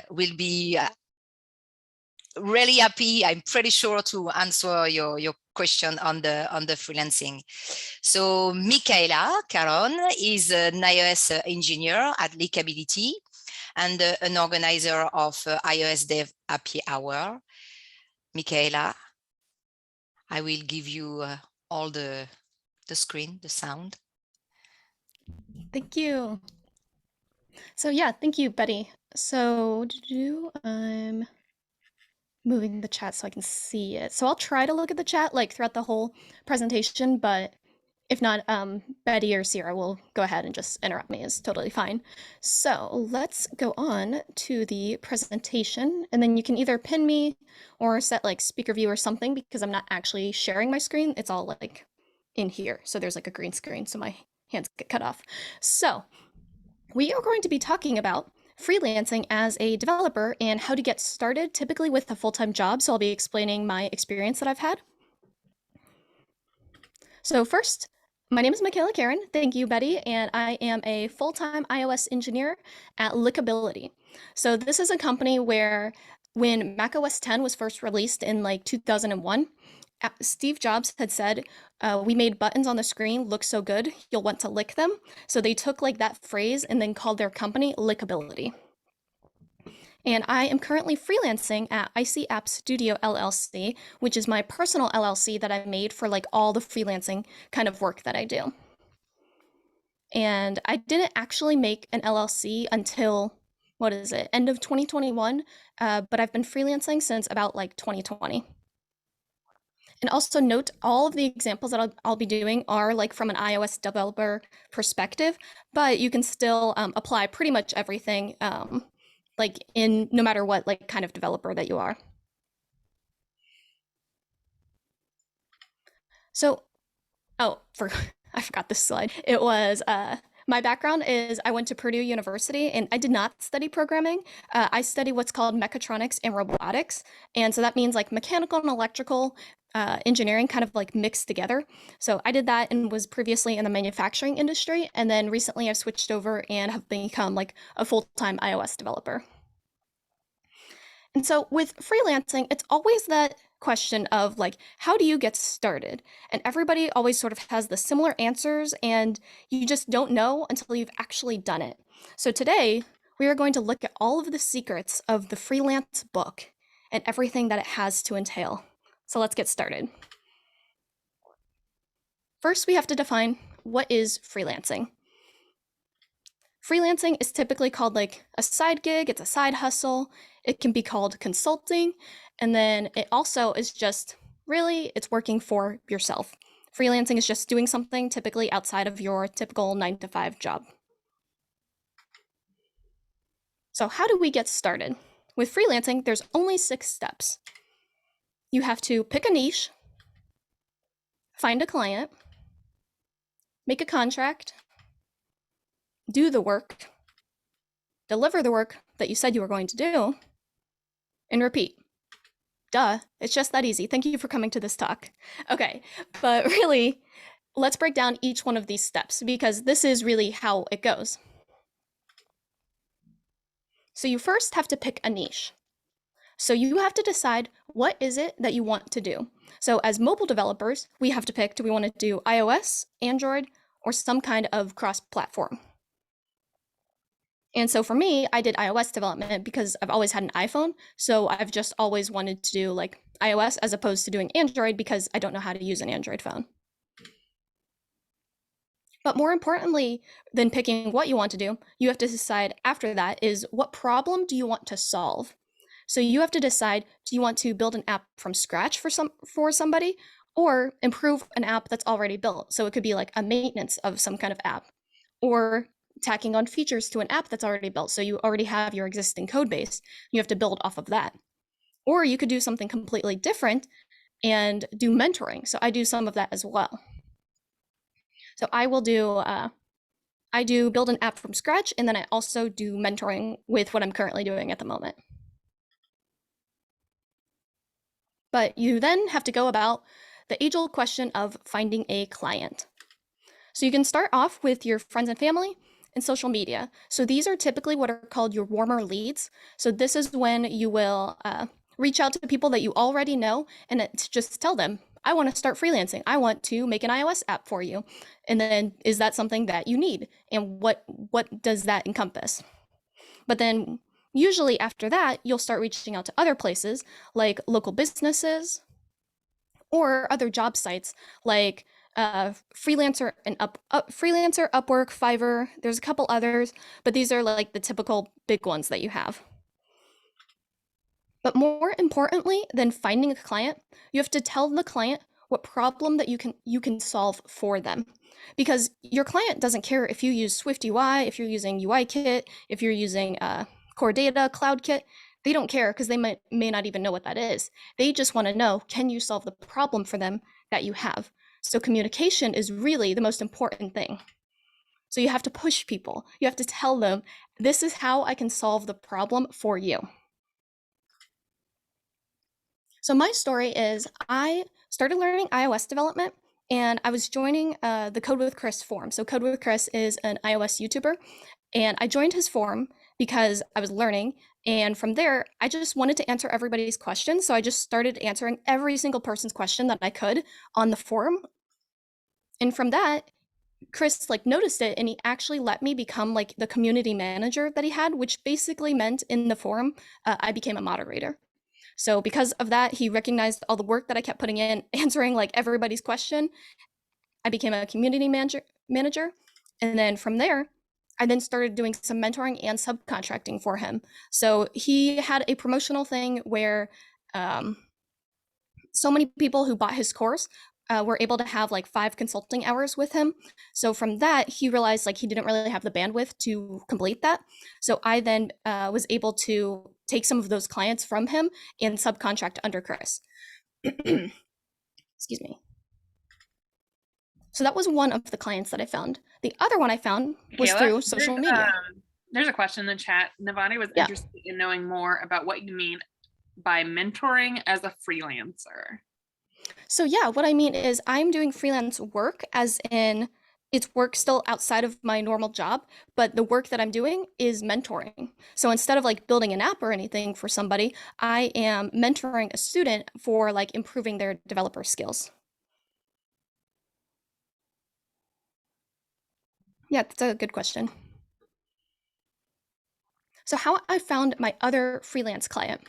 will be really happy, I'm pretty sure, to answer your question on the freelancing. So Mikaela Caron is an iOS engineer at Lickability and an organizer of iOSDevHappyHour. Mikaela, I will give you all the screen, the sound. Thank you. So yeah, thank you, Betty. So I'm moving the chat so I can see it. So I'll try to look at the chat like throughout the whole presentation, but if not, Betty or Sierra will go ahead and just interrupt me. It's totally fine. So let's go on to the presentation, and then you can either pin me or set like speaker view or something, because I'm not actually sharing my screen. It's all like in here. So there's like a green screen, so my hands get cut off. So we are going to be talking about freelancing as a developer and how to get started, typically with a full-time job. So I'll be explaining my experience that I've had. So first, my name is Mikaela Caron. Thank you, Betty. And I am a full-time iOS engineer at Lickability. So this is a company where when macOS 10 was first released in like 2001, Steve Jobs had said, we made buttons on the screen look so good, you'll want to lick them. So they took like that phrase and then called their company Lickability. And I am currently freelancing at IC App Studio LLC, which is my personal LLC that I made for like all the freelancing kind of work that I do. And I didn't actually make an LLC until, end of 2021, but I've been freelancing since about like 2020. And also note, all of the examples that I'll be doing are like from an iOS developer perspective, but you can still apply pretty much everything like in no matter what like kind of developer that you are. So, I forgot this slide. It was my background is I went to Purdue University and I did not study programming. I study what's called mechatronics and robotics. And so that means like mechanical and electrical engineering kind of like mixed together. So I did that and was previously in the manufacturing industry. And then recently I've switched over and have become like a full-time iOS developer. And so with freelancing, it's always that question of like, how do you get started? And everybody always sort of has the similar answers, and you just don't know until you've actually done it. So today, we are going to look at all of the secrets of the freelance book and everything that it has to entail. So let's get started. First, we have to define what is freelancing. Freelancing is typically called like a side gig, it's a side hustle. It can be called consulting. And then it also is just really, it's working for yourself. Freelancing is just doing something typically outside of your typical 9-to-5 job. So how do we get started? With freelancing, there's only 6 steps. You have to pick a niche, find a client, make a contract, do the work, deliver the work that you said you were going to do, and repeat. Duh, it's just that easy. Thank you for coming to this talk. Okay, but really, let's break down each one of these steps because this is really how it goes. So you first have to pick a niche. So you have to decide what is it that you want to do. So as mobile developers, we have to pick, do we want to do iOS, Android, or some kind of cross-platform? And so for me, I did iOS development because I've always had an iPhone. So I've just always wanted to do like iOS as opposed to doing Android because I don't know how to use an Android phone. But more importantly than picking what you want to do, you have to decide after that is what problem do you want to solve? So you have to decide, do you want to build an app from scratch for somebody or improve an app that's already built? So it could be like a maintenance of some kind of app or tacking on features to an app that's already built. So you already have your existing code base. You have to build off of that. Or you could do something completely different and do mentoring. So I do some of that as well. So I will do, I do build an app from scratch, and then I also do mentoring with what I'm currently doing at the moment. But you then have to go about the age-old question of finding a client. So you can start off with your friends and family, and social media. So these are typically what are called your warmer leads. So this is when you will reach out to people that you already know and just tell them, I want to start freelancing. I want to make an iOS app for you. And then, is that something that you need? And what does that encompass? But then usually after that, you'll start reaching out to other places like local businesses or other job sites like Freelancer and Freelancer, Upwork, Fiverr. There's a couple others, but these are like the typical big ones that you have. But more importantly than finding a client, you have to tell the client what problem that you can solve for them. Because your client doesn't care if you use Swift UI, if you're using UIKit, if you're using Core Data, CloudKit. They don't care because they may not even know what that is. They just want to know, can you solve the problem for them that you have? So communication is really the most important thing. So you have to push people. You have to tell them, this is how I can solve the problem for you. So my story is I started learning iOS development and I was joining the Code with Chris forum. So Code with Chris is an iOS YouTuber, and I joined his forum because I was learning. And from there, I just wanted to answer everybody's questions. So I just started answering every single person's question that I could on the forum. And from that, Chris noticed it, and he actually let me become the community manager that he had, which basically meant in the forum, I became a moderator. So because of that, he recognized all the work that I kept putting in, answering everybody's question. I became a community manager. And then from there, I then started doing some mentoring and subcontracting for him. So he had a promotional thing where so many people who bought his course were able to have 5 consulting hours with him. So from that, he realized he didn't really have the bandwidth to complete that. So I then was able to take some of those clients from him and subcontract under Chris. Excuse me. So that was one of the clients that I found. The other one I found was Mikaela, through social media. There's a question in the chat. Navani was interested in knowing more about what you mean by mentoring as a freelancer. So yeah, what I mean is I'm doing freelance work, as in it's work still outside of my normal job, but the work that I'm doing is mentoring. So instead of building an app or anything for somebody, I am mentoring a student for improving their developer skills. Yeah, that's a good question. So how I found my other freelance client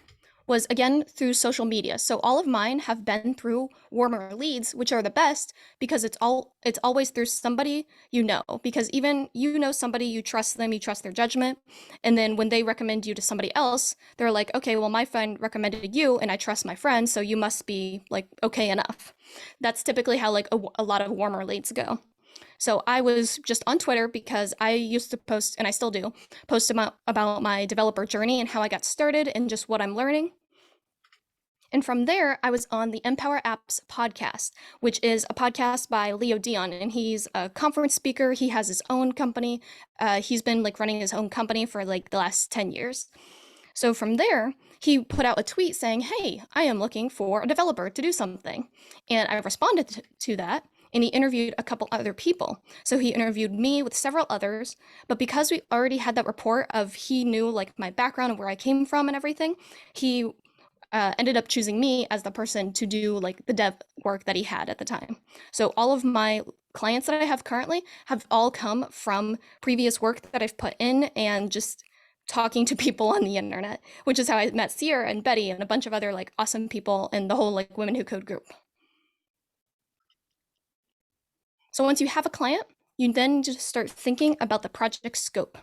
was, again, through social media. So all of mine have been through warmer leads, which are the best because it's always through somebody you know, because even somebody, you trust them, you trust their judgment. And then when they recommend you to somebody else, they're like, okay, well, my friend recommended you and I trust my friend, so you must be okay enough. That's typically how a lot of warmer leads go. So I was just on Twitter because I used to post, and I still do, post about my developer journey and how I got started and just what I'm learning. And from there, I was on the Empower Apps podcast, which is a podcast by Leo Dion, and he's a conference speaker. He has his own company. He's been running his own company for the last 10 years. So from there, he put out a tweet saying, hey, I am looking for a developer to do something. And I responded to that. And he interviewed a couple other people. So he interviewed me with several others, but because we already had that rapport of he knew my background and where I came from and everything, he ended up choosing me as the person to do the dev work that he had at the time. So all of my clients that I have currently have all come from previous work that I've put in and just talking to people on the internet, which is how I met Sierra and Betty and a bunch of other awesome people in the whole Women Who Code group. So once you have a client, you then just start thinking about the project scope.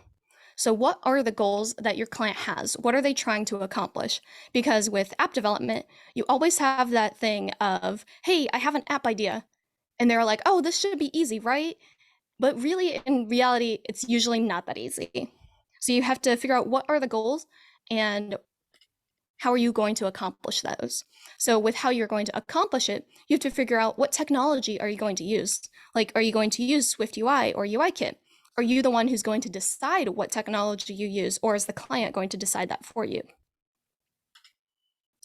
So what are the goals that your client has? What are they trying to accomplish? Because with app development, you always have that thing of, hey, I have an app idea. And they're like, oh, this should be easy, right? But really, in reality, it's usually not that easy. So you have to figure out what are the goals and how are you going to accomplish those? So with how you're going to accomplish it, you have to figure out what technology are you going to use? Are you going to use Swift UI or UIKit? Are you the one who's going to decide what technology you use, or is the client going to decide that for you?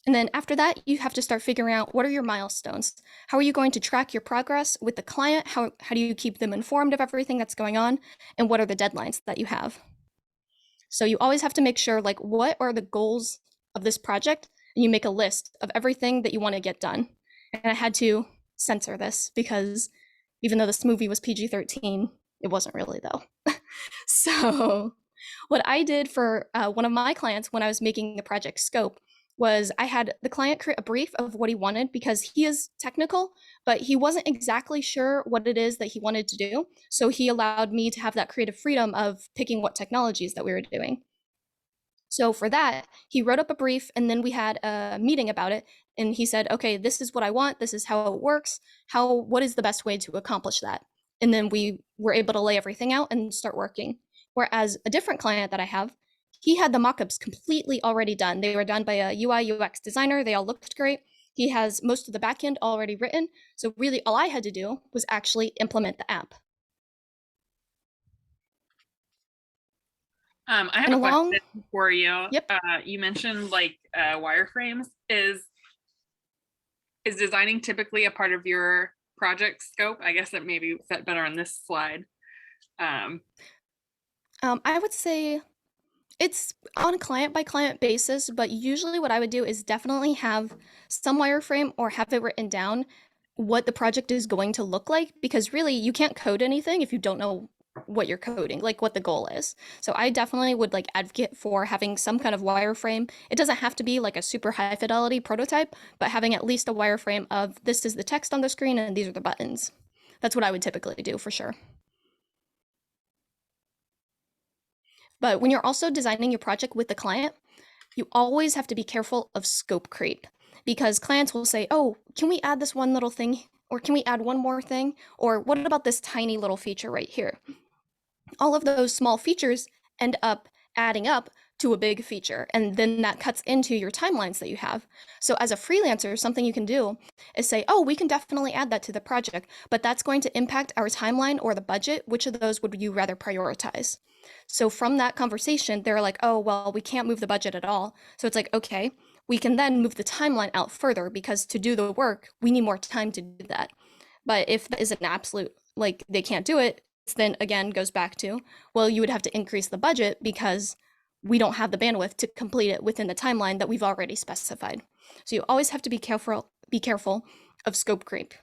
And then after that, you have to start figuring out what are your milestones? How are you going to track your progress with the client? How do you keep them informed of everything that's going on? And what are the deadlines that you have? So you always have to make sure, like, what are the goals of this project? And you make a list of everything that you want to get done. And I had to censor this because even though this movie was PG-13, it wasn't really though. So what I did for one of my clients when I was making the project scope was I had the client create a brief of what he wanted because he is technical, but he wasn't exactly sure what it is that he wanted to do. So he allowed me to have that creative freedom of picking what technologies that we were doing. So for that, he wrote up a brief and then we had a meeting about it. And he said, okay, this is what I want. This is how it works. What is the best way to accomplish that? And then we were able to lay everything out and start working. Whereas a different client that I have, he had the mockups completely already done. They were done by a UI UX designer. They all looked great. He has most of the backend already written. So really all I had to do was actually implement the app. I have a question for you. Yep. You mentioned like wireframes. Is designing typically a part of your project scope? I guess it maybe fit better on this slide. I would say it's on a client by client basis, but usually what I would do is definitely have some wireframe or have it written down what the project is going to look like, because really you can't code anything if you don't know what you're coding, like what the goal is. So I definitely would like advocate for having some kind of wireframe. It doesn't have to be like a super high fidelity prototype, but having at least a wireframe of this is the text on the screen and these are the buttons. That's what I would typically do for sure. But when you're also designing your project with the client, you always have to be careful of scope creep, because clients will say, oh, can we add this one little thing? Or can we add one more thing? Or what about this tiny little feature right here? All of those small features end up adding up to a big feature, and then that cuts into your timelines that you have. So as a freelancer, something you can do is say, oh, we can definitely add that to the project, but that's going to impact our timeline or the budget. Which of those would you rather prioritize? So from that conversation, they're like, oh, well, we can't move the budget at all. So it's like, okay, we can then move the timeline out further, because to do the work, we need more time to do that. But if that is an absolute, like, they can't do it, then again goes back to, well, you would have to increase the budget because we don't have the bandwidth to complete it within the timeline that we've already specified. So you always have to be careful of scope creep.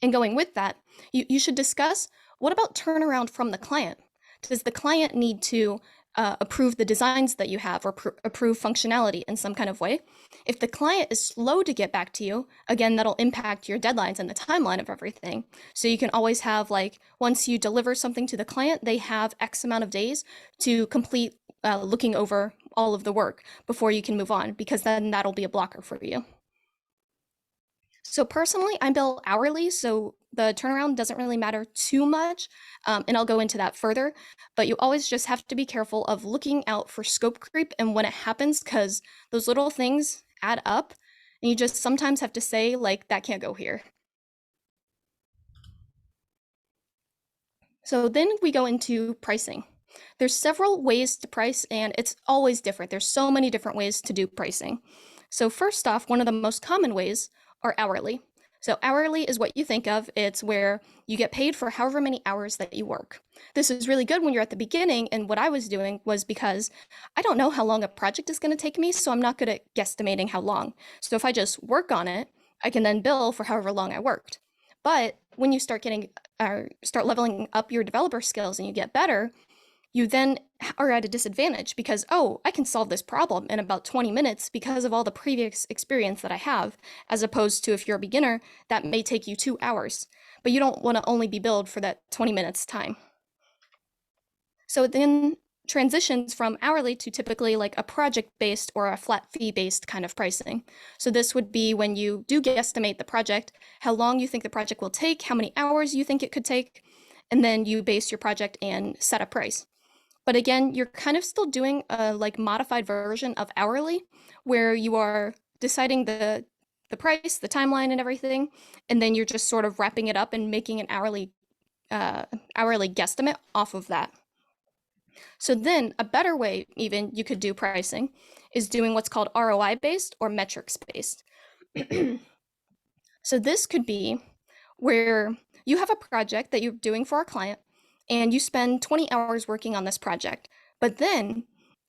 And going with that, you should discuss, what about turnaround from the client? Does the client need to approve the designs that you have or approve functionality in some kind of way? If the client is slow to get back to you, again, that'll impact your deadlines and the timeline of everything. So you can always have, like, once you deliver something to the client, they have X amount of days to complete looking over all of the work before you can move on, because then that'll be a blocker for you. So personally, I bill hourly, so the turnaround doesn't really matter too much, and I'll go into that further, but you always just have to be careful of looking out for scope creep and when it happens, because those little things add up, and you just sometimes have to say, like, that can't go here. So then we go into pricing. There's several ways to price, and it's always different. There's so many different ways to do pricing. So first off, one of the most common ways are hourly. So hourly is what you think of. It's where you get paid for however many hours that you work. This is really good when you're at the beginning, and what I was doing was, because I don't know how long a project is going to take me, so I'm not good at guesstimating how long. So if I just work on it, I can then bill for however long I worked. But when you start leveling up your developer skills and you get better, you then are at a disadvantage because, oh, I can solve this problem in about 20 minutes because of all the previous experience that I have, as opposed to if you're a beginner, that may take you 2 hours, but you don't want to only be billed for that 20 minutes time. So it then transitions from hourly to typically like a project-based or a flat fee-based kind of pricing. So this would be when you do guesstimate the project, how long you think the project will take, how many hours you think it could take, and then you base your project and set a price. But again, you're kind of still doing a like modified version of hourly, where you are deciding the price, the timeline, and everything, and then you're just sort of wrapping it up and making an hourly guesstimate off of that. So then a better way even you could do pricing is doing what's called ROI based or metrics based. So this could be where you have a project that you're doing for a client and you spend 20 hours working on this project, but then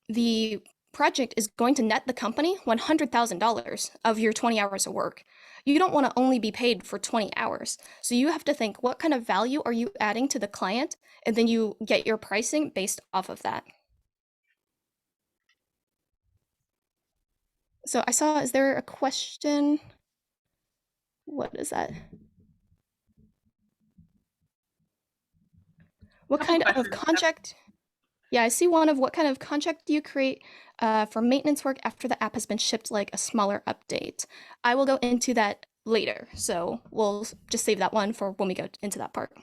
the project is going to net the company $100,000 of your 20 hours of work. You don't want to only be paid for 20 hours. So you have to think, what kind of value are you adding to the client? And then you get your pricing based off of that. So I saw, is there a question? What is that? What kind of contract? Yeah, I see one of what kind of contract do you create for maintenance work after the app has been shipped, like a smaller update? I will go into that later, so we'll just save that one for when we go into that part.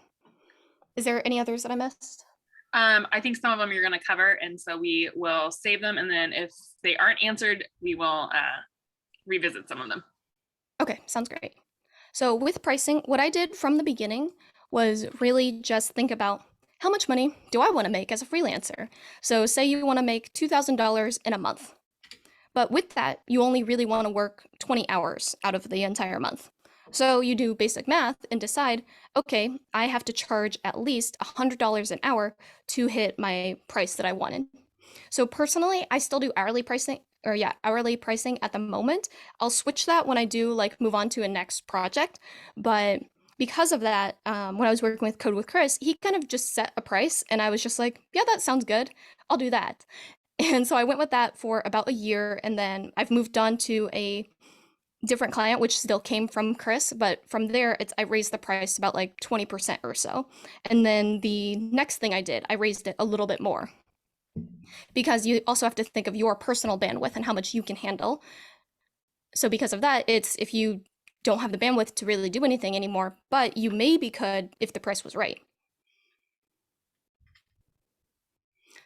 Is there any others that I missed? I think some of them you're going to cover, and so we will save them, and then if they aren't answered, we will revisit some of them. Okay, sounds great. So with pricing, what I did from the beginning was really just think about how much money do I want to make as a freelancer? So say you want to make $2,000 in a month, but with that, you only really want to work 20 hours out of the entire month. So you do basic math and decide, okay, I have to charge at least $100 an hour to hit my price that I wanted. So personally, I still do hourly pricing at the moment. I'll switch that when I do like move on to a next project, but because of that, when I was working with Code with Chris, he kind of just set a price and I was just like, yeah, that sounds good. I'll do that. And so I went with that for about a year, and then I've moved on to a different client, which still came from Chris, but from there, I raised the price about like 20% or so. And then the next thing I did, I raised it a little bit more because you also have to think of your personal bandwidth and how much you can handle. So because of that, it's if you don't have the bandwidth to really do anything anymore, but you maybe could if the price was right.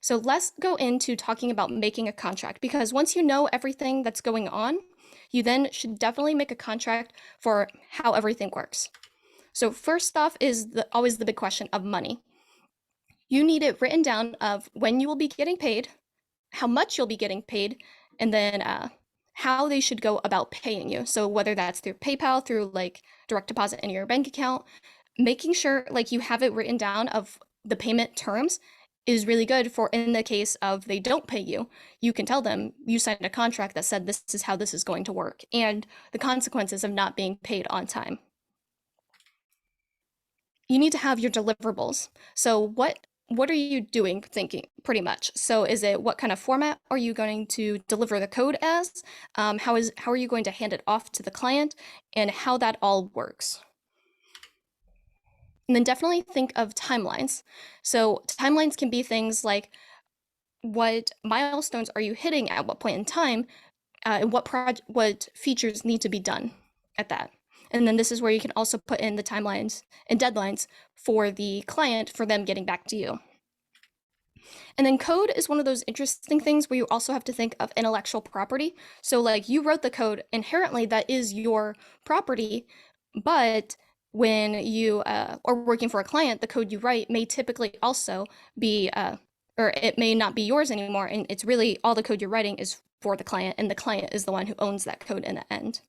So let's go into talking about making a contract, because once you know everything that's going on, you then should definitely make a contract for how everything works. So first off is always the big question of money. You need it written down of when you will be getting paid, how much you'll be getting paid, and then how they should go about paying you. So whether that's through PayPal, through like direct deposit in your bank account, making sure like you have it written down of the payment terms is really good for in the case of they don't pay you. You can tell them you signed a contract that said this is how this is going to work and the consequences of not being paid on time. You need to have your deliverables. So what are you doing, thinking pretty much? So is it what kind of format are you going to deliver the code as? How are you going to hand it off to the client, and how that all works? And then definitely think of timelines. So timelines can be things like what milestones are you hitting at what point in time, and what features need to be done at that. And then this is where you can also put in the timelines and deadlines for the client for them getting back to you. And then code is one of those interesting things where you also have to think of intellectual property. So like you wrote the code, inherently that is your property, but when you are working for a client, the code you write may typically also be, or it may not be yours anymore. And it's really all the code you're writing is for the client, and the client is the one who owns that code in the end.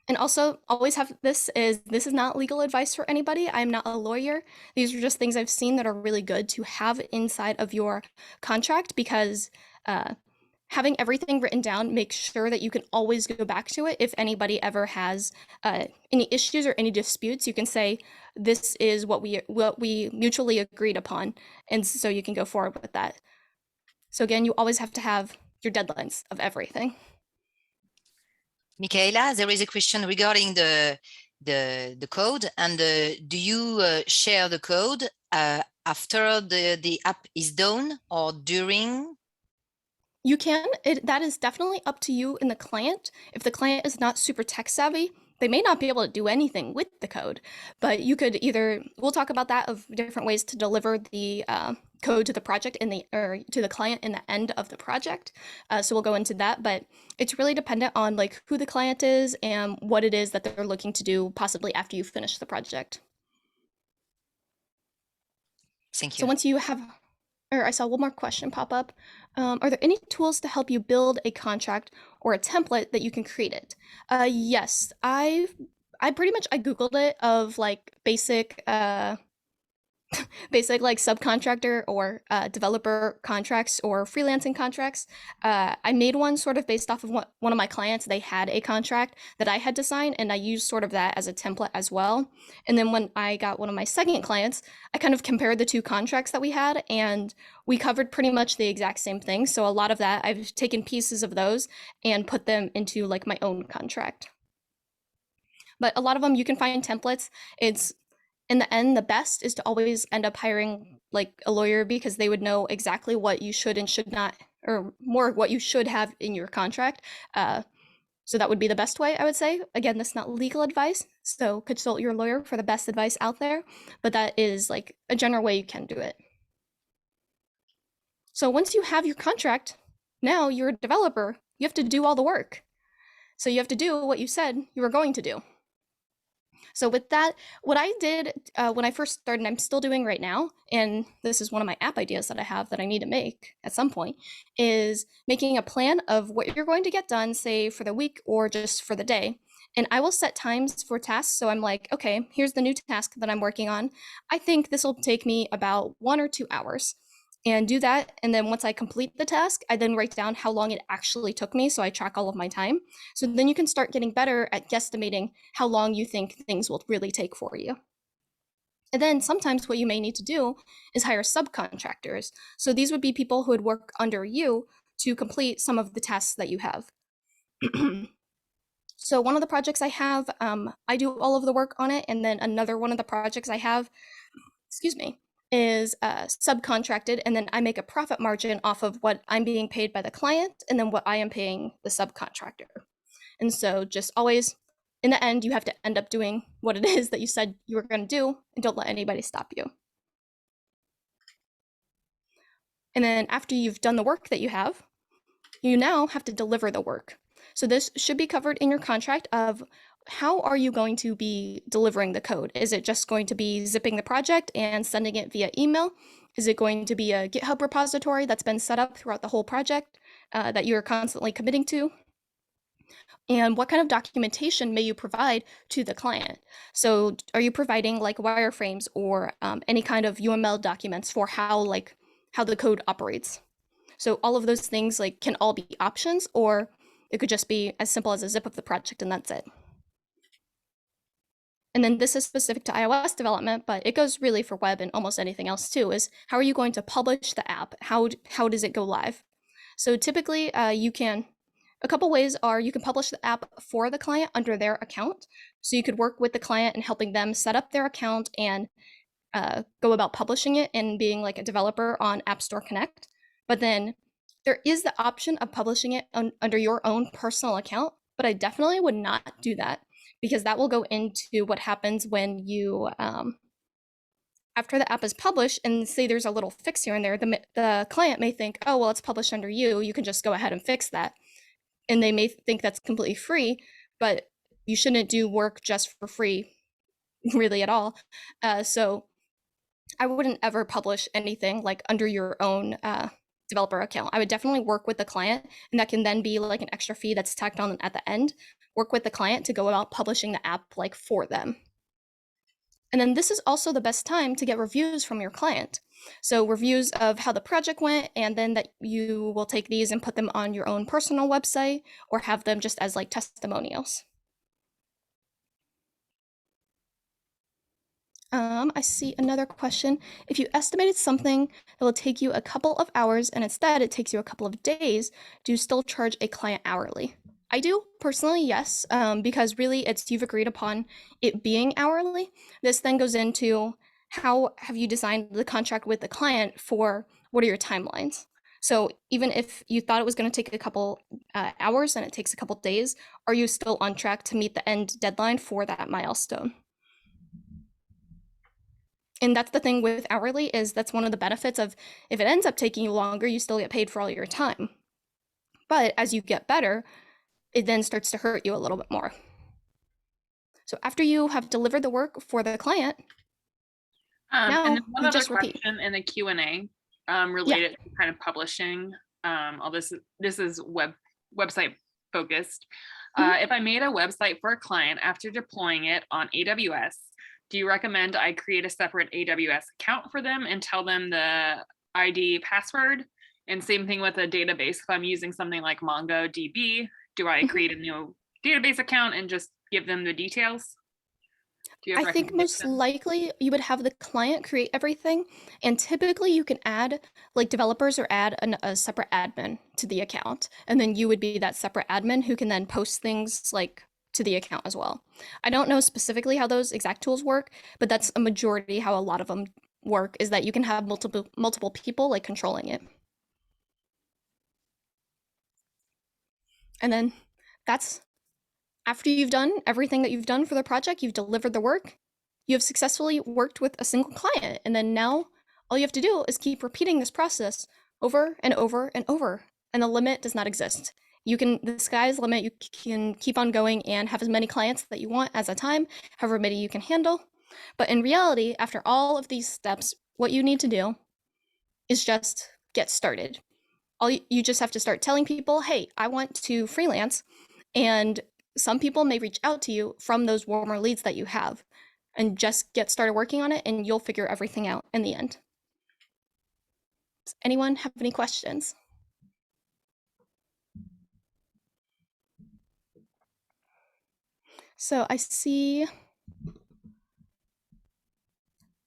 And also always have this is not legal advice for anybody. I'm not a lawyer. These are just things I've seen that are really good to have inside of your contract, because having everything written down makes sure that you can always go back to it. If anybody ever has any issues or any disputes, you can say, this is what we mutually agreed upon. And so you can go forward with that. So again, you always have to have your deadlines of everything. Mikaela, there is a question regarding the code, and do you share the code after the app is done or during? You can. That is definitely up to you and the client. If the client is not super tech savvy, they may not be able to do anything with the code, but you could we'll talk about that of different ways to deliver the code to the project or to the client in the end of the project. So we'll go into that, but it's really dependent on like who the client is and what it is that they're looking to do possibly after you finish the project. Thank you. So once you have, or I saw one more question pop up. Are there any tools to help you build a contract or a template that you can create it? Yes, I pretty much, I Googled it of like basic basic like subcontractor or developer contracts or freelancing contracts. I made one sort of based off of what one of my clients, they had a contract that I had designed, and I used sort of that as a template as well. And then when I got one of my second clients, I kind of compared the two contracts that we had, and we covered pretty much the exact same thing. So a lot of that, I've taken pieces of those and put them into like my own contract. But a lot of them you can find templates. It's in the end, the best is to always end up hiring like a lawyer, because they would know exactly what you should and should not, or more what you should have in your contract. So that would be the best way, I would say. Again, that's not legal advice, so consult your lawyer for the best advice out there, but that is like a general way you can do it. So once you have your contract, now you're a developer, you have to do all the work. So you have to do what you said you were going to do. So with that, what I did when I first started, and I'm still doing right now, and this is one of my app ideas that I have that I need to make at some point, is making a plan of what you're going to get done, say for the week or just for the day. And I will set times for tasks. So I'm like, okay, here's the new task that I'm working on. I think this will take me about 1 or 2 hours. And do that. And then once I complete the task, I then write down how long it actually took me. So I track all of my time. So then you can start getting better at guesstimating how long you think things will really take for you. And then sometimes what you may need to do is hire subcontractors. So these would be people who would work under you to complete some of the tasks that you have. So one of the projects I have, I do all of the work on it. And then another one of the projects I have, is subcontracted, and then I make a profit margin off of what I'm being paid by the client and then what I am paying the subcontractor. And so just always, in the end, you have to end up doing what it is that you said you were going to do, and don't let anybody stop you. And then after you've done the work that you have, you now have to deliver the work. So this should be covered in your contract of how are you going to be delivering the code? Is it just going to be zipping the project and sending it via email? Is it going to be a GitHub repository that's been set up throughout the whole project that you're constantly committing to? And what kind of documentation may you provide to the client? So are you providing like wireframes or any kind of UML documents for how the code operates? So all of those things like can all be options, or it could just be as simple as a zip of the project and that's it. And then this is specific to iOS development, but it goes really for web and almost anything else too, is how are you going to publish the app? How does it go live? So typically a couple ways are you can publish the app for the client under their account. So you could work with the client and helping them set up their account and go about publishing it and being like a developer on App Store Connect. But then there is the option of publishing it under your own personal account, but I definitely would not do that, because that will go into what happens when you, after the app is published and say there's a little fix here and there, the client may think, oh, well, it's published under you, you can just go ahead and fix that. And they may think that's completely free, but you shouldn't do work just for free really at all. So I wouldn't ever publish anything like under your own developer account. I would definitely work with the client, and that can then be like an extra fee that's tacked on at the end. Work with the client to go about publishing the app like for them. And then this is also the best time to get reviews from your client. So reviews of how the project went, and then that you will take these and put them on your own personal website or have them just as like testimonials. I see another question. If you estimated something that will take you a couple of hours and instead it takes you a couple of days, do you still charge a client hourly? I do personally, yes, because really you've agreed upon it being hourly. This then goes into how have you designed the contract with the client for what are your timelines? So even if you thought it was going to take a couple hours and it takes a couple days, are you still on track to meet the end deadline for that milestone? And that's the thing with hourly, is that's one of the benefits of if it ends up taking you longer, you still get paid for all your time. But as you get better, it then starts to hurt you a little bit more. So after you have delivered the work for the client, now and one other question in the Q&A. related to kind of publishing. All this is website focused. If I made a website for a client after deploying it on AWS, do you recommend I create a separate AWS account for them and tell them the ID password? And same thing with a database. If I'm using something like MongoDB, do I create a new database account and just give them the details? I think most likely you would have the client create everything, and typically you can add like developers or add a separate admin to the account, and then you would be that separate admin who can then post things like to the account as well. I don't know specifically how those exact tools work, but that's a majority how a lot of them work, is that you can have multiple people like controlling it. And then that's after you've done everything that you've done for the project, you've delivered the work, you have successfully worked with a single client. And then now all you have to do is keep repeating this process over and over and over. And the limit does not exist. The sky's the limit. You can keep on going and have as many clients that you want as a time, however many you can handle. But in reality, after all of these steps, what you need to do is just get started. You just have to start telling people, hey, I want to freelance. And some people may reach out to you from those warmer leads that you have, and just get started working on it, and you'll figure everything out in the end. Does anyone have any questions? So I see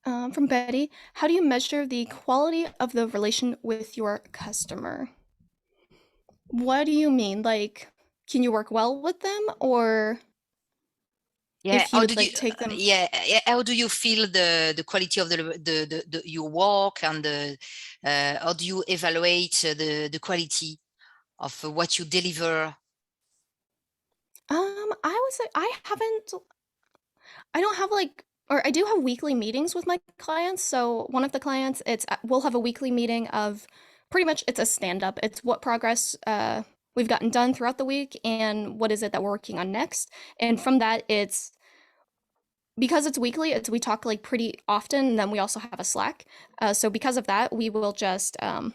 from Betty, how do you measure the quality of the relation with your customer? What do you mean? Like, can you work well with them, or if you would like take them? How do you feel the quality of your work, and how do you evaluate the quality of what you deliver? I would say I don't have I do have weekly meetings with my clients. So one of the clients, we'll have a weekly meeting of pretty much, it's a stand-up. It's what progress we've gotten done throughout the week and what is it that we're working on next. And from that, because it's weekly, we talk like pretty often, and then we also have a Slack. So because of that, we will just, I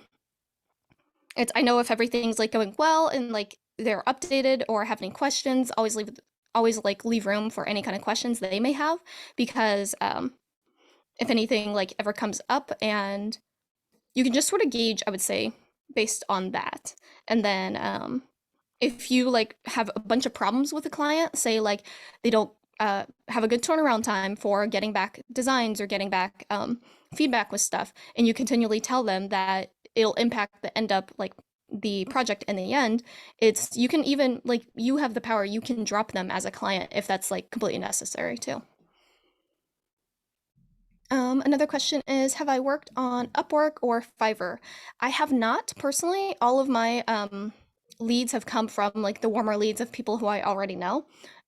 know if everything's like going well and like they're updated or have any questions, always leave room for any kind of questions that they may have, because if anything like ever comes up, and you can just sort of gauge, I would say, based on that. And then if you like have a bunch of problems with a client, say like they don't have a good turnaround time for getting back designs or getting back feedback with stuff, and you continually tell them that it'll impact the project in the end, you can even like, you have the power, you can drop them as a client if that's like completely necessary too. Another question is, have I worked on Upwork or Fiverr? I have not personally. All of my leads have come from like the warmer leads of people who I already know.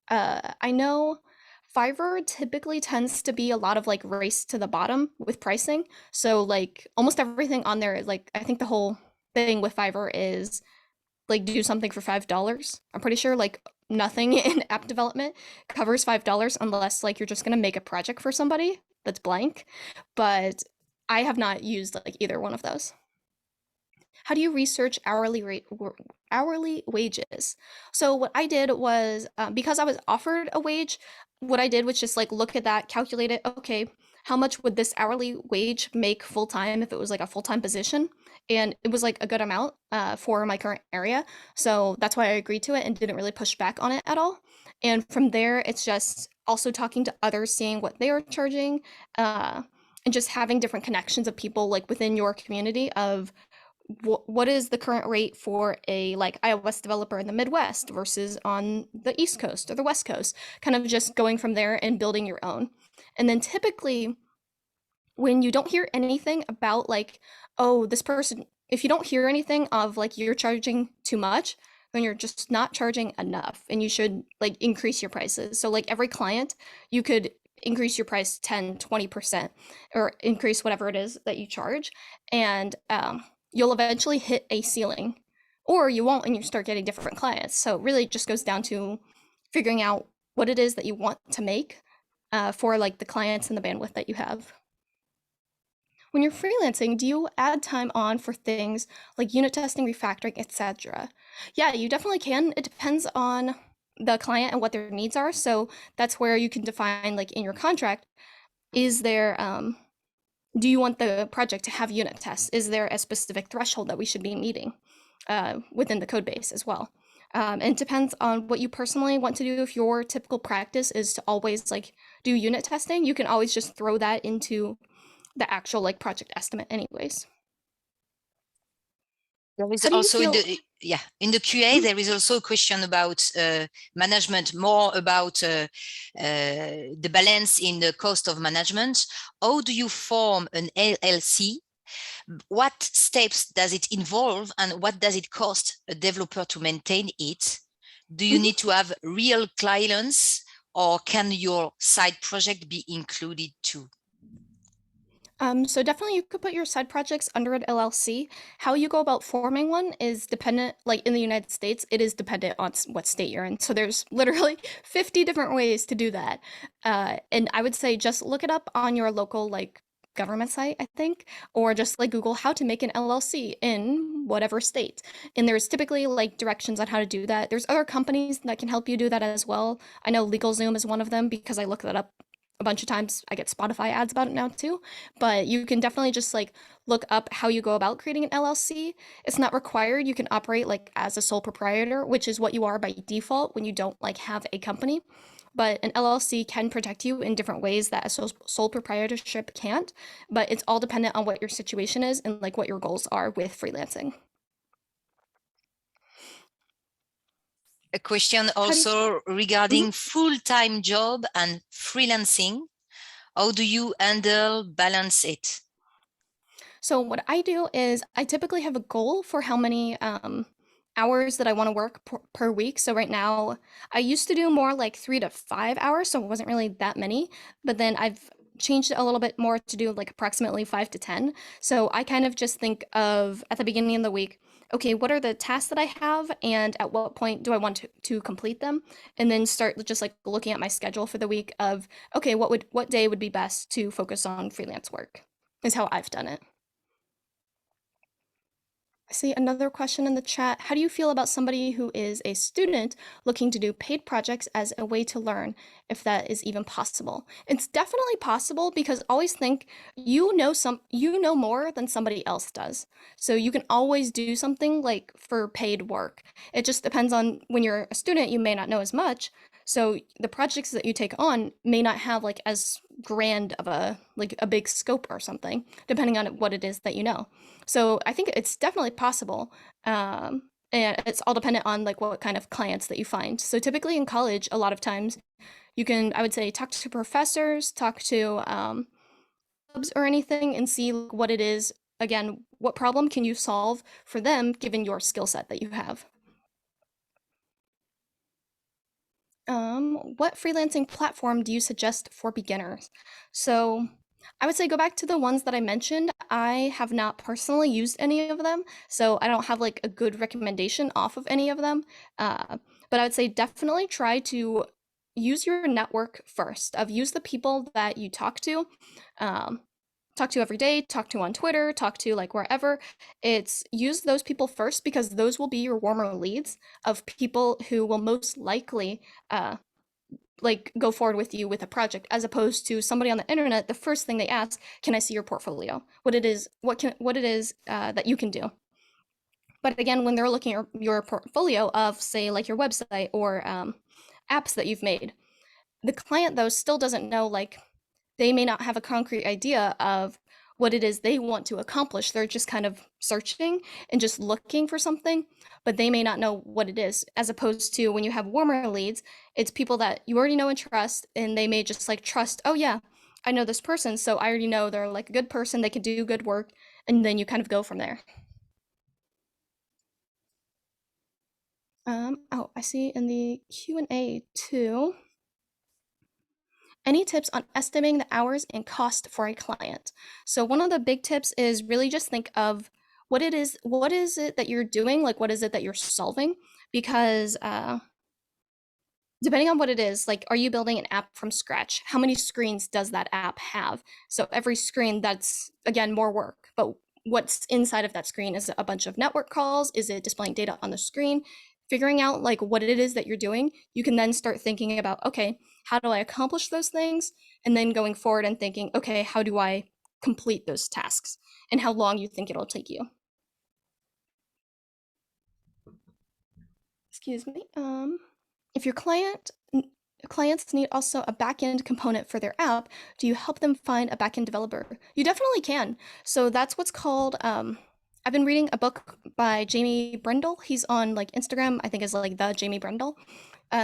I know Fiverr typically tends to be a lot of like race to the bottom with pricing. So like almost everything on there is like, I think the whole thing with Fiverr is like do something for $5. I'm pretty sure like nothing in app development covers $5 unless like you're just gonna make a project for somebody that's blank. But I have not used like either one of those. How do you research hourly wages? So what I did was, because I was offered a wage, what I did was just like look at that, calculate it. Okay, how much would this hourly wage make full time if it was like a full-time position? And it was like a good amount for my current area. So that's why I agreed to it and didn't really push back on it at all. And from there, it's just also talking to others, seeing what they are charging, and just having different connections of people like within your community of what is the current rate for a like iOS developer in the Midwest versus on the East Coast or the West Coast, kind of just going from there and building your own. And then typically when you don't hear anything about like, oh, this person, if you don't hear anything of like you're charging too much, then you're just not charging enough, and you should like increase your prices. So like every client, you could increase your price 10, 20%, or increase whatever it is that you charge. And you'll eventually hit a ceiling, or you won't, and you start getting different clients. So it really just goes down to figuring out what it is that you want to make for like the clients and the bandwidth that you have. When you're freelancing, do you add time on for things like unit testing, refactoring, etc.? Yeah, you definitely can. It depends on the client and what their needs are. So that's where you can define, like in your contract, is there, do you want the project to have unit tests? Is there a specific threshold that we should be meeting within the code base as well? And it depends on what you personally want to do. If your typical practice is to always like do unit testing, you can always just throw that into the actual like project estimate anyways. There is How do you also feel? in the QA, there is also a question about management, more about the balance in the cost of management. How do you form an LLC? What steps does it involve, and what does it cost a developer to maintain it? Do you need to have real clients, or can your side project be included too? So definitely you could put your side projects under an LLC. How you go about forming one is dependent, like in the United States, it is dependent on what state you're in. So there's literally 50 different ways to do that. And I would say just look it up on your local like government site, I think, or just like Google how to make an LLC in whatever state. And there's typically like directions on how to do that. There's other companies that can help you do that as well. I know LegalZoom is one of them because I looked that up a bunch of times. I get Spotify ads about it now too, but you can definitely just like look up how you go about creating an LLC. It's not required. You can operate like as a sole proprietor, which is what you are by default when you don't like have a company. But an LLC can protect you in different ways that a sole proprietorship can't. But it's all dependent on what your situation is and like what your goals are with freelancing. A question also regarding full-time job and freelancing. How do you handle balance it? So what I do is I typically have a goal for how many hours that I want to work per week. So right now, I used to do more like 3 to 5 hours, so it wasn't really that many. But then I've changed it a little bit more to do like approximately 5 to 10. So I kind of just think of at the beginning of the week, okay, what are the tasks that I have, and at what point do I want to complete them, and then start just like looking at my schedule for the week of okay, what day would be best to focus on freelance work, is how I've done it. I see another question in the chat. How do you feel about somebody who is a student looking to do paid projects as a way to learn, if that is even possible? It's definitely possible because always think you know more than somebody else does. So you can always do something like for paid work. It just depends on when you're a student, you may not know as much. So the projects that you take on may not have like as grand of a big scope or something, depending on what it is that you know. So I think it's definitely possible. And it's all dependent on like what kind of clients that you find. So typically in college, a lot of times you can, I would say, talk to professors, talk to clubs or anything, and see what it is. Again, what problem can you solve for them given your skill set that you have? What freelancing platform do you suggest for beginners? So I would say go back to the ones that I mentioned. I have not personally used any of them, so I don't have like a good recommendation off of any of them. But I would say definitely try to use your network first. Use the people that you talk to every day, talk to on Twitter, talk to like wherever. It's use those people first because those will be your warmer leads of people who will most likely like go forward with you with a project, as opposed to somebody on the internet. The first thing they ask, can I see your portfolio? What it is that you can do. But again, when they're looking at your portfolio of say like your website or apps that you've made, the client though still doesn't know, like they may not have a concrete idea of what it is they want to accomplish. They're just kind of searching and just looking for something, but they may not know what it is. As opposed to when you have warmer leads, it's people that you already know and trust, and they may just like trust, oh yeah, I know this person, so I already know they're like a good person, they can do good work, and then you kind of go from there. Oh, I see in the Q&A too. Any tips on estimating the hours and cost for a client? So one of the big tips is really just think of what is it that you're doing, like what is it that you're solving? Because depending on what it is, like, are you building an app from scratch? How many screens does that app have? So every screen, that's, again, more work. But what's inside of that screen? Is it a bunch of network calls? Is it displaying data on the screen? Figuring out like what it is that you're doing, you can then start thinking about, okay, how do I accomplish those things? And then going forward and thinking, okay, how do I complete those tasks? And how long you think it'll take you. Excuse me. If your clients need also a backend component for their app, do you help them find a backend developer? You definitely can. So that's what's called, I've been reading a book by Jamie Brendel. He's on like Instagram, I think is like the Jamie Brendel.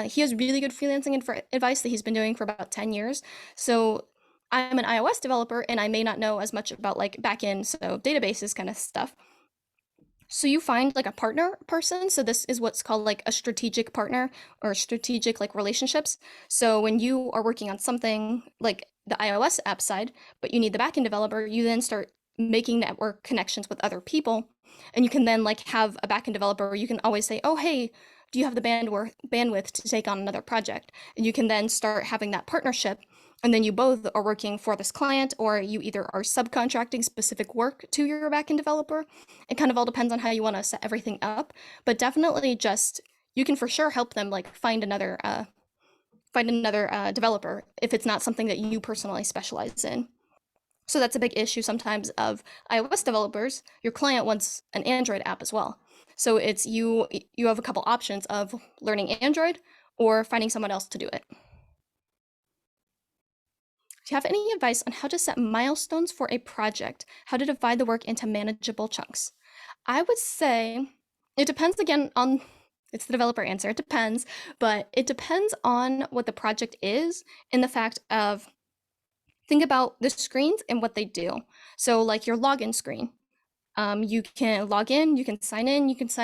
He has really good freelancing advice that he's been doing for about 10 years. So I'm an iOS developer and I may not know as much about like backend, so databases kind of stuff. So you find like a partner person. So this is what's called like a strategic partner or strategic like relationships. So when you are working on something like the iOS app side, but you need the backend developer, you then start making network connections with other people. And you can then like have a backend developer. You can always say, oh, hey, do you have the bandwidth to take on another project? And you can then start having that partnership. And then you both are working for this client, or you either are subcontracting specific work to your backend developer. It kind of all depends on how you want to set everything up, but definitely just, you can for sure help them like find another developer if it's not something that you personally specialize in. So that's a big issue sometimes of iOS developers. Your client wants an Android app as well. So it's you have a couple options of learning Android or finding someone else to do it. Do you have any advice on how to set milestones for a project? How to divide the work into manageable chunks? I would say it depends again on, it's the developer answer, it depends, but it depends on what the project is and the fact of, think about the screens and what they do. So like your login screen, you can log in, you can sign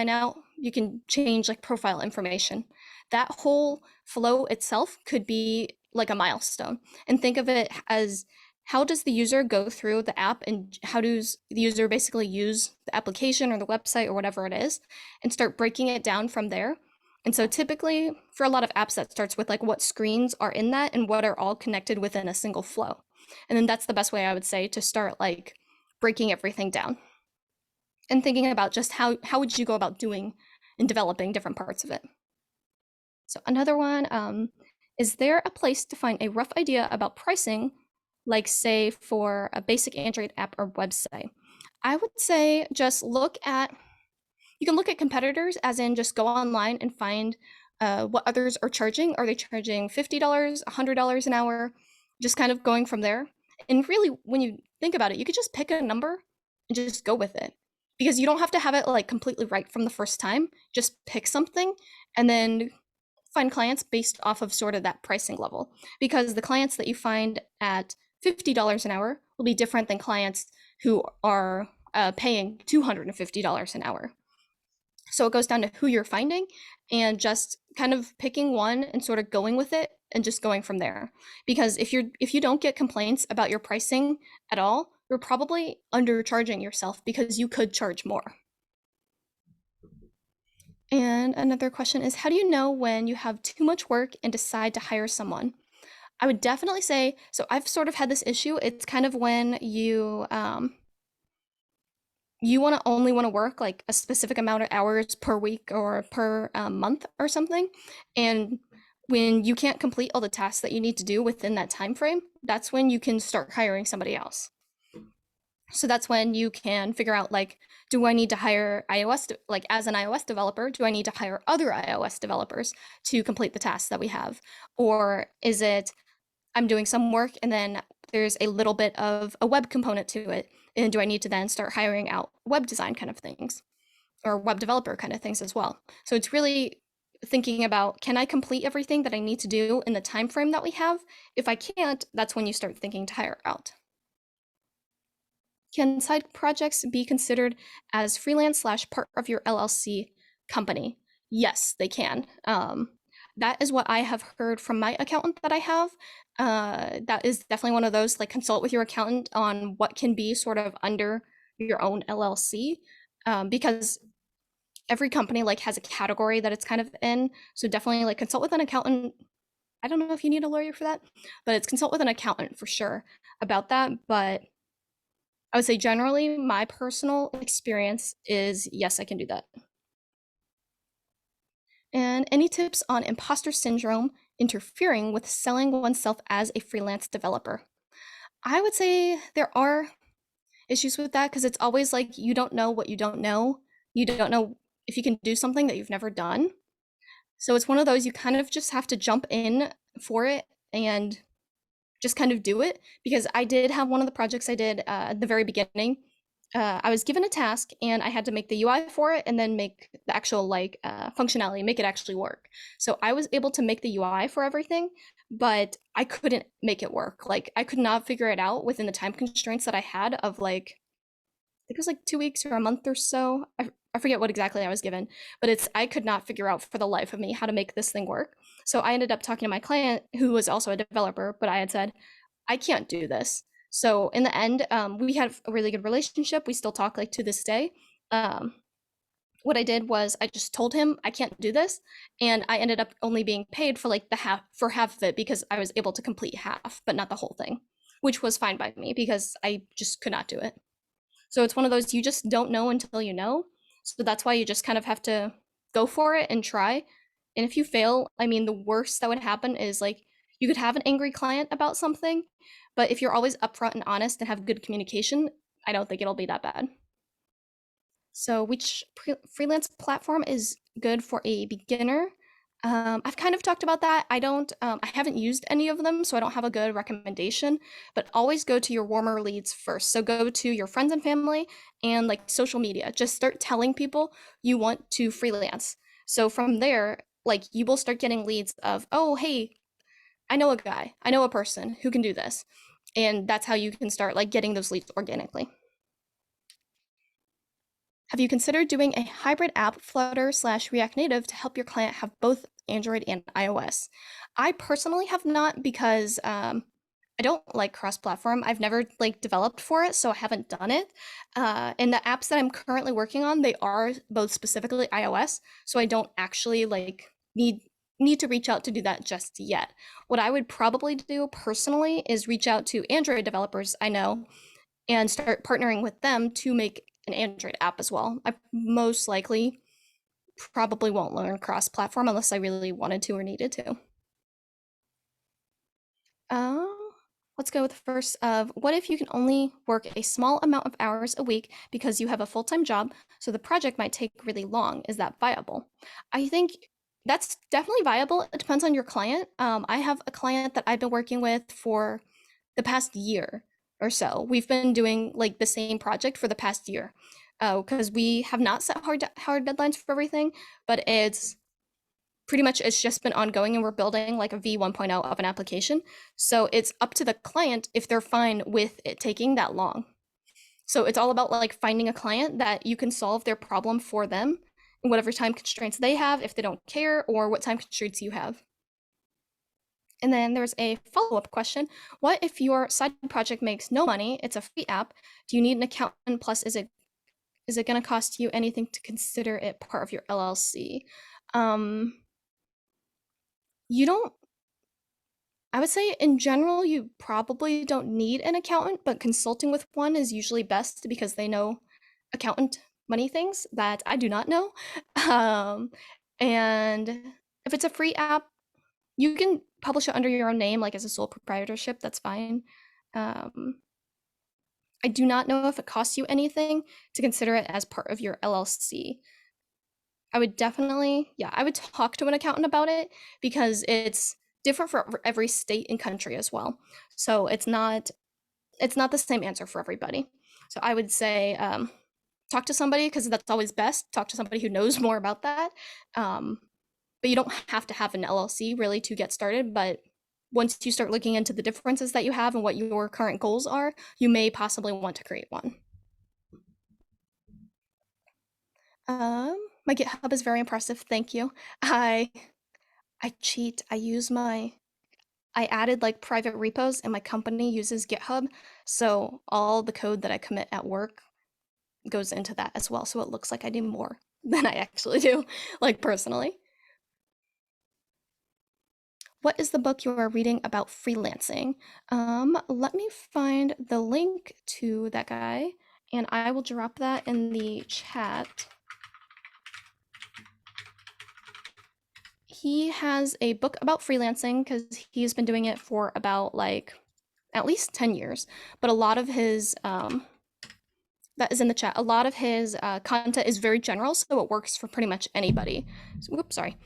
out, you can change like profile information. That whole flow itself could be like a milestone. And think of it as, how does the user go through the app and how does the user basically use the application or the website or whatever it is and start breaking it down from there. And so typically for a lot of apps that starts with like what screens are in that and what are all connected within a single flow. And then that's the best way I would say to start like breaking everything down and thinking about just how would you go about doing and developing different parts of it. So another one, is there a place to find a rough idea about pricing, like say for a basic Android app or website? I would say just you can look at competitors, as in just go online and find what others are charging. Are they charging $50, $100 an hour? Just kind of going from there. And really, when you think about it, you could just pick a number and just go with it, because you don't have to have it like completely right from the first time. Just pick something and then find clients based off of sort of that pricing level, because the clients that you find at $50 an hour will be different than clients who are paying $250 an hour. So it goes down to who you're finding and just kind of picking one and sort of going with it and just going from there. Because if you don't get complaints about your pricing at all, you're probably undercharging yourself because you could charge more. And another question is, how do you know when you have too much work and decide to hire someone? I would definitely say, so I've sort of had this issue. It's kind of when you only want to work like a specific amount of hours per week or per month or something. And when you can't complete all the tasks that you need to do within that time frame, that's when you can start hiring somebody else. So that's when you can figure out, like, do I need to hire like as an iOS developer, do I need to hire other iOS developers to complete the tasks that we have? Or is it, I'm doing some work and then there's a little bit of a web component to it, and do I need to then start hiring out web design kind of things or web developer kind of things as well? So it's really thinking about, can I complete everything that I need to do in the time frame that we have? If I can't, that's when you start thinking to hire out. Can side projects be considered as freelance / part of your LLC company? Yes, they can. That is what I have heard from my accountant that I have. That is definitely one of those, like, consult with your accountant on what can be sort of under your own LLC, because every company like has a category that it's kind of in. So definitely like consult with an accountant. I don't know if you need a lawyer for that, but it's consult with an accountant for sure about that. But I would say generally my personal experience is yes, I can do that. And any tips on imposter syndrome interfering with selling oneself as a freelance developer? I would say there are issues with that because it's always like you don't know what you don't know. You don't know if you can do something that you've never done. So it's one of those you kind of just have to jump in for it and just kind of do it. Because I did have one of the projects I did at the very beginning. I was given a task and I had to make the UI for it and then make the actual like functionality, make it actually work. So I was able to make the UI for everything, but I couldn't make it work. Like I could not figure it out within the time constraints that I had of like, I think it was like 2 weeks or a month or so. I forget what exactly I was given, but I could not figure out for the life of me how to make this thing work. So I ended up talking to my client who was also a developer, but I had said, I can't do this. So in the end, we had a really good relationship. We still talk like to this day. What I did was I just told him I can't do this, and I ended up only being paid for like half of it because I was able to complete half, but not the whole thing, which was fine by me because I just could not do it. So it's one of those you just don't know until you know. So that's why you just kind of have to go for it and try. And if you fail, I mean, the worst that would happen is like you could have an angry client about something, but if you're always upfront and honest and have good communication, I don't think it'll be that bad. So which freelance platform is good for a beginner? I've kind of talked about that. I haven't used any of them, so I don't have a good recommendation, but always go to your warmer leads first. So go to your friends and family and like social media. Just start telling people you want to freelance. So from there, like you will start getting leads of, oh, hey, I know a guy, I know a person who can do this. And that's how you can start like getting those leads organically. Have you considered doing a hybrid app, Flutter/React Native, to help your client have both Android and iOS? I personally have not because I don't like cross-platform. I've never like developed for it, so I haven't done it. And the apps that I'm currently working on, they are both specifically iOS, so I don't actually like need to reach out to do that just yet. What I would probably do personally is reach out to Android developers I know and start partnering with them to make an Android app as well. I most likely probably won't learn cross-platform unless I really wanted to or needed to. Let's go with the first of what if you can only work a small amount of hours a week because you have a full-time job, so the project might take really long. Is that viable? I think that's definitely viable. It depends on your client. I have a client that I've been working with for the past year or so. We've been doing like the same project for the past year because we have not set hard deadlines for everything, but it's just been ongoing and we're building like a V1.0 of an application. So it's up to the client if they're fine with it taking that long. So it's all about like finding a client that you can solve their problem for them and whatever time constraints they have, if they don't care, or what time constraints you have. And then there's a follow-up question. What if your side project makes no money? It's a free app. Do you need an accountant? Plus, is it going to cost you anything to consider it part of your LLC? You don't, I would say in general, you probably don't need an accountant, but consulting with one is usually best because they know accountant money things that I do not know. And if it's a free app, you can publish it under your own name, like as a sole proprietorship, that's fine. I do not know if it costs you anything to consider it as part of your LLC. I would definitely, I would talk to an accountant about it because it's different for every state and country as well. So it's not the same answer for everybody. So I would say talk to somebody because that's always best. Talk to somebody who knows more about that. But you don't have to have an LLC really to get started. But once you start looking into the differences that you have and what your current goals are, you may possibly want to create one. My GitHub is very impressive. Thank you. I cheat. I added like private repos and my company uses GitHub. So all the code that I commit at work goes into that as well. So it looks like I do more. than I actually do, like personally. What is the book you are reading about freelancing? Let me find the link to that guy, and I will drop that in the chat. He has a book about freelancing because he's been doing it for about like at least 10 years, but a lot of his that is in the chat. A lot of his content is very general, so it works for pretty much anybody. So, whoops, sorry.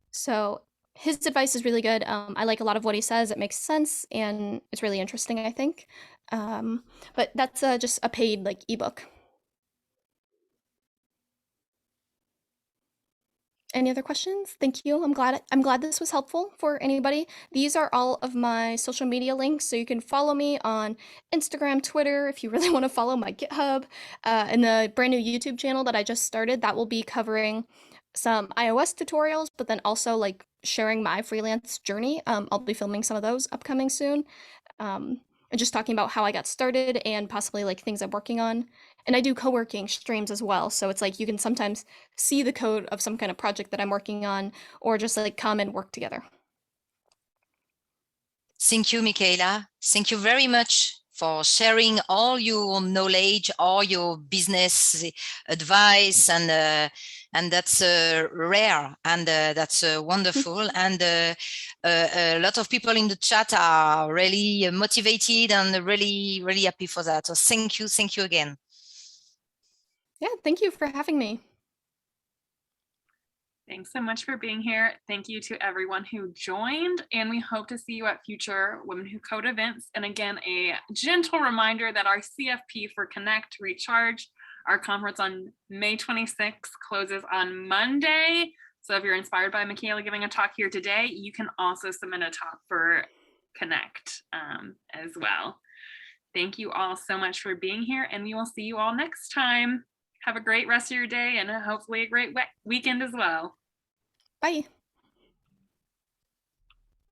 So his advice is really good. I like a lot of what he says. It makes sense and it's really interesting, I think. But that's just a paid like ebook. Any other questions? Thank you. I'm glad this was helpful for anybody. These are all of my social media links, so you can follow me on Instagram, Twitter, if you really want to follow my GitHub, and the brand new YouTube channel that I just started. That will be covering some iOS tutorials, but then also like sharing my freelance journey. I'll be filming some of those upcoming soon. And just talking about how I got started and possibly like things I'm working on. And I do co-working streams as well. So it's like you can sometimes see the code of some kind of project that I'm working on, or just like come and work together. Thank you, Mikaela. Thank you very much for sharing all your knowledge, all your business advice, and that's rare, and that's wonderful. And a lot of people in the chat are really motivated and really, really happy for that. So thank you again. Yeah, thank you for having me. Thanks so much for being here. Thank you to everyone who joined, and we hope to see you at future Women Who Code events. And again, a gentle reminder that our CFP for Connect Recharge, our conference on May 26th, closes on Monday. So if you're inspired by Mikaela giving a talk here today, you can also submit a talk for Connect as well. Thank you all so much for being here, and we will see you all next time. Have a great rest of your day and hopefully a great weekend as well. Bye.